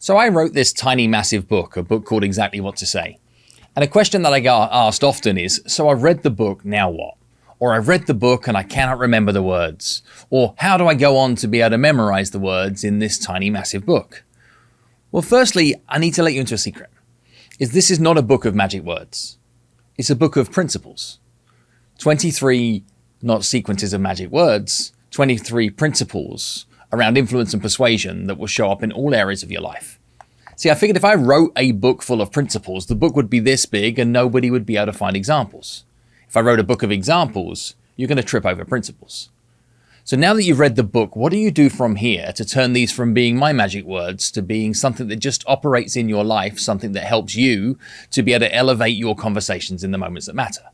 So I wrote this tiny, massive book, a book called Exactly What to Say. And a question that I get asked often is, so I've read the book, now what? Or I've read the book and I cannot remember the words. Or how do I go on to be able to memorize the words in this tiny, massive book? Well, firstly, I need to let you into a secret. This is not a book of magic words. It's a book of principles. 23, not sequences of magic words, 23 principles around influence and persuasion that will show up in all areas of your life. See, I figured if I wrote a book full of principles, the book would be this big and nobody would be able to find examples. If I wrote a book of examples, you're going to trip over principles. So now that you've read the book, what do you do from here to turn these from being my magic words to being something that just operates in your life, something that helps you to be able to elevate your conversations in the moments that matter?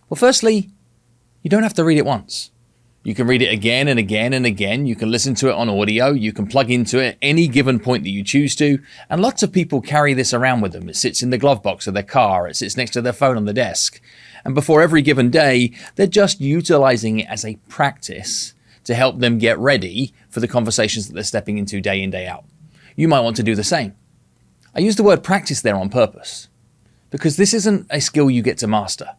Well, firstly, you don't have to read it once. You can read it again and again and again. You can listen to it on audio. You can plug into it at any given point that you choose to. And lots of people carry this around with them. It sits in the glove box of their car. It sits next to their phone on the desk. And before every given day, they're just utilizing it as a practice to help them get ready for the conversations that they're stepping into day in, day out. You might want to do the same. I use the word practice there on purpose because this isn't a skill you get to master.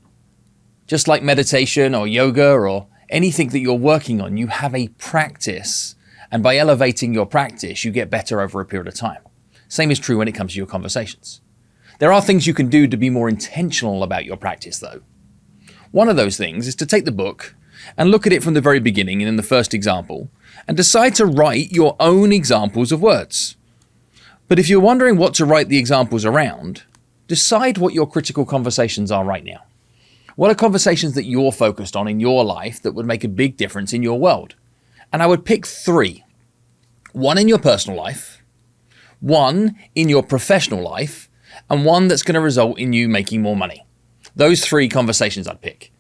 Just like meditation or yoga or anything that you're working on, you have a practice. And by elevating your practice, you get better over a period of time. Same is true when it comes to your conversations. There are things you can do to be more intentional about your practice, though. One of those things is to take the book and look at it from the very beginning and in the first example and decide to write your own examples of words. But if you're wondering what to write the examples around, decide what your critical conversations are right now. What are conversations that you're focused on in your life that would make a big difference in your world? And I would pick 3. 1 in your personal life, 1 in your professional life, and 1 that's going to result in you making more money. Those 3 conversations I'd pick.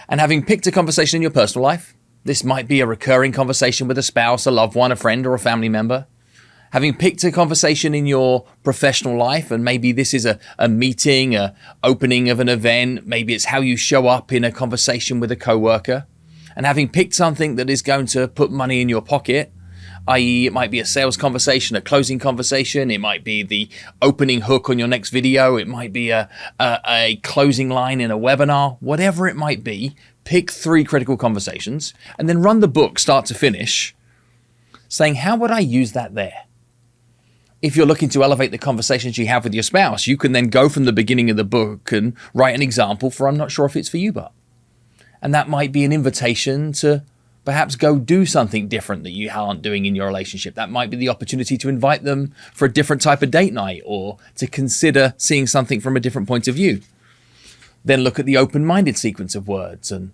And having picked a conversation in your personal life, this might be a recurring conversation with a spouse, a loved one, a friend, or a family member. Having picked a conversation in your professional life, and maybe this is a meeting, a opening of an event, maybe it's how you show up in a conversation with a coworker. And having picked something that is going to put money in your pocket, i.e. it might be a sales conversation, a closing conversation, it might be the opening hook on your next video, it might be a closing line in a webinar, whatever it might be, pick 3 critical conversations and then run the book start to finish saying, how would I use that there? If you're looking to elevate the conversations you have with your spouse, you can then go from the beginning of the book and write an example for I'm not sure if it's for you, but. And that might be an invitation to perhaps go do something different that you aren't doing in your relationship. That might be the opportunity to invite them for a different type of date night or to consider seeing something from a different point of view. Then look at the open-minded sequence of words and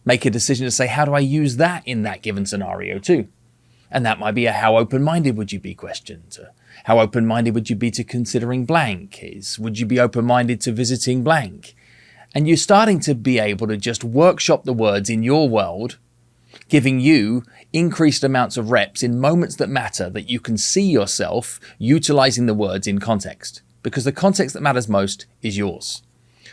make a decision to say, how do I use that in that given scenario too? And that might be a how open-minded would you be question. How open-minded would you be to considering blank? Would you be open-minded to visiting blank? And you're starting to be able to just workshop the words in your world, giving you increased amounts of reps in moments that matter, that you can see yourself utilizing the words in context. Because the context that matters most is yours.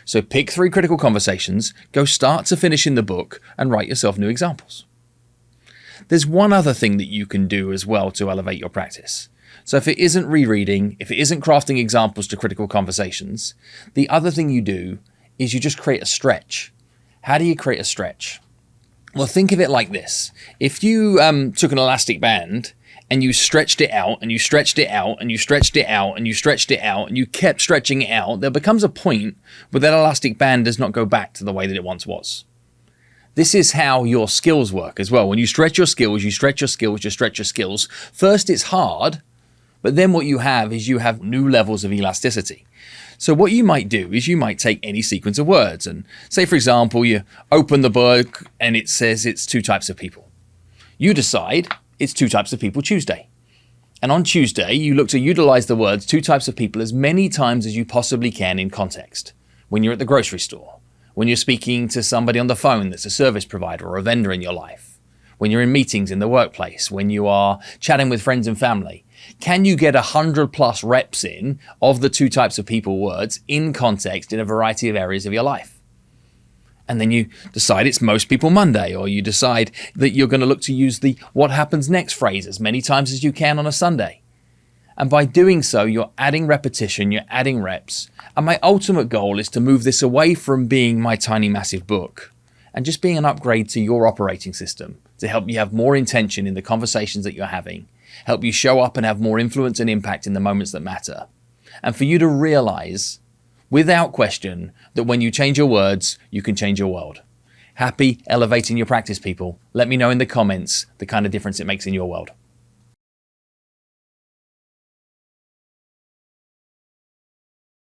So pick 3 critical conversations, go start to finish in the book, and write yourself new examples. There's one other thing that you can do as well to elevate your practice. So if it isn't rereading, if it isn't crafting examples to critical conversations, the other thing you do is you just create a stretch. How do you create a stretch? Well, think of it like this. If you took an elastic band and you stretched it out and you stretched it out and you stretched it out and you stretched it out and you kept stretching it out, there becomes a point where that elastic band does not go back to the way that it once was. This is how your skills work as well. When you stretch your skills, you stretch your skills, you stretch your skills. First, it's hard, but then what you have is you have new levels of elasticity. So what you might do is you might take any sequence of words and say, for example, you open the book and it says it's 2 types of people. You decide it's 2 types of people Tuesday. And on Tuesday, you look to utilize the words 2 types of people as many times as you possibly can in context. When you're at the grocery store, when you're speaking to somebody on the phone that's a service provider or a vendor in your life, when you're in meetings in the workplace, when you are chatting with friends and family. Can you get 100+ reps in of the 2 types of people words in context in a variety of areas of your life? And then you decide it's most people Monday, or you decide that you're going to look to use the what happens next phrase as many times as you can on a Sunday. And by doing so, you're adding repetition, you're adding reps. And my ultimate goal is to move this away from being my tiny massive book and just being an upgrade to your operating system to help you have more intention in the conversations that you're having, help you show up and have more influence and impact in the moments that matter. And for you to realize, without question, that when you change your words, you can change your world. Happy elevating your practice, people. Let me know in the comments the kind of difference it makes in your world.